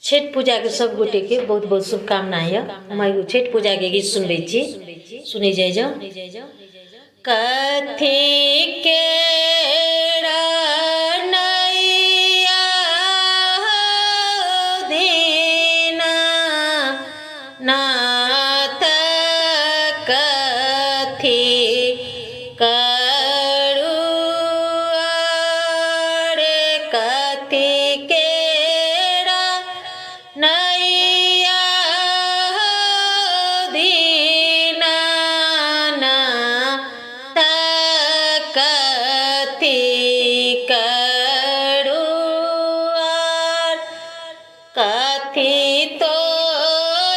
छठ पूजा के सब गोटे के बहुत बहुत शुभकामना है। हम एगो छठ पूजा के गीत सुनबे छी, सुनी जाय जाओ। कथी के नैया दीना नाथ कथी करू रे कथी के नैया दीना नाथ कथी करू कथी तो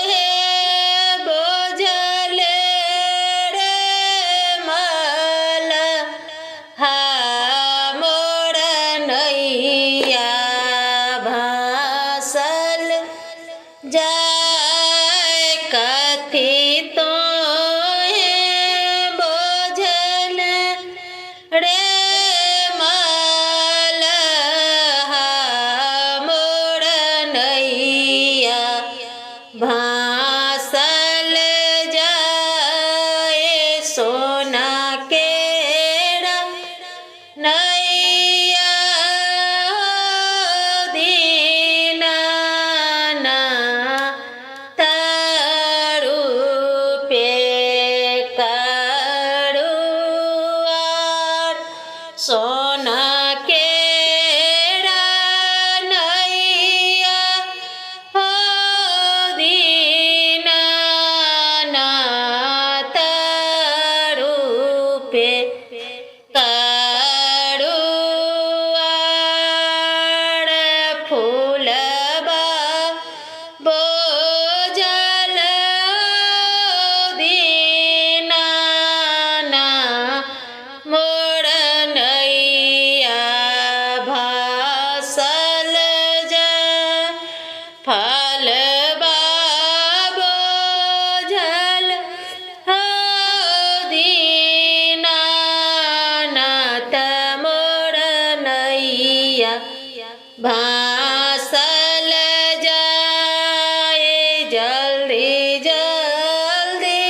हे बोझल रे मल मोर नैया भासल जाय कथी तो हे बोझल रे मल मोर नैया भासल जाए सोना के नैया दीना नाथ रूपे करू सोना के नैया दीना नाथ रूपे करू फूलबा बोझल दीना मोर नैया भासल जाय फलबा बोझल दीना नाथ मोर नैया भासल जाए जल्दी जल्दी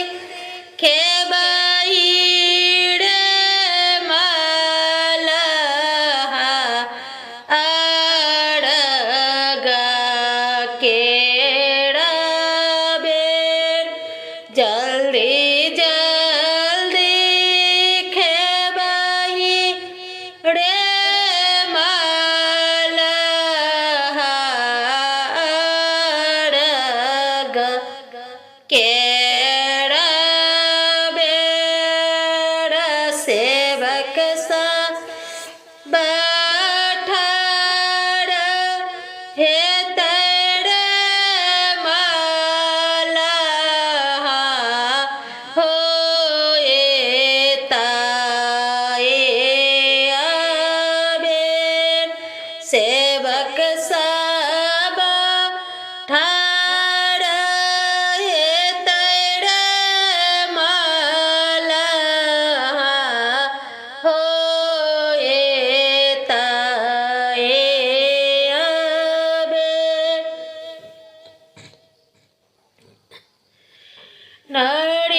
खेबही रे मलहा अरगा केरा बेर जल्दी जल्दी खेबही रे मलहा अरगा केरा बेर सेवक सा बैठार हे तेरे मलहा होए ताए अबेर सेवक सब ठार हे तेरे मलहा होए ताए अबेर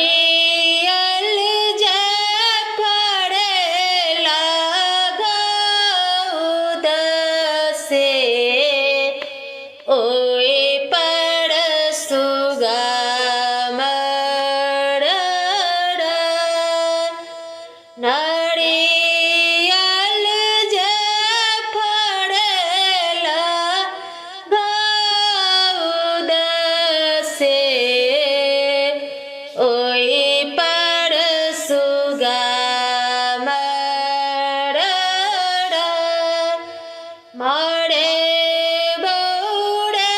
नरियल पड़ेला गौद से ओए पर सुगा मरड़ नरियल पड़ेला गौद से ओए पर सुगा मरड़ मरे बौड़े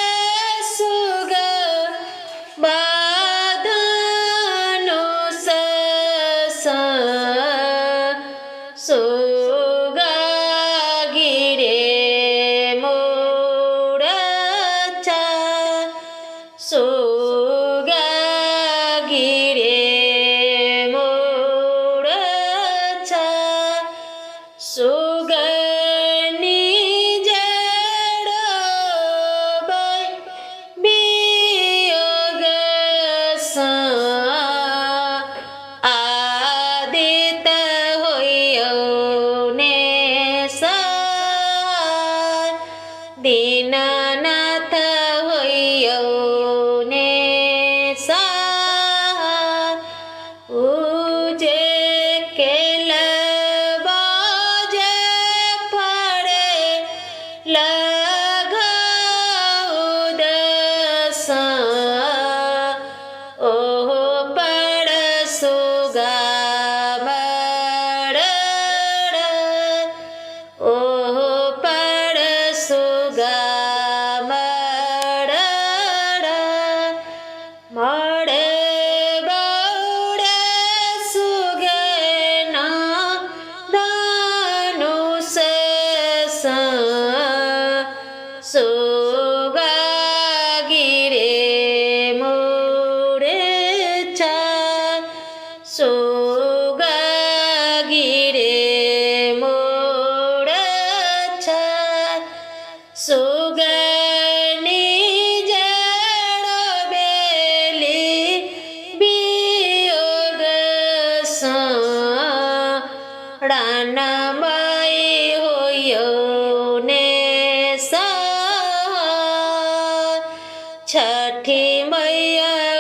दीननाथ होइयौ ने उजे केल बाजे पड़े लगौदस ओहो पड़ सुगा मरड़ ओहो पड़ सुगा मरड़ मड़े बौड़े सुगना दानुष सुगा गिरे मोरे चा सुगा गिरे मोरे चा सुगनी जड़ बेली वियोग रानमय होइयौ ने छठी मैया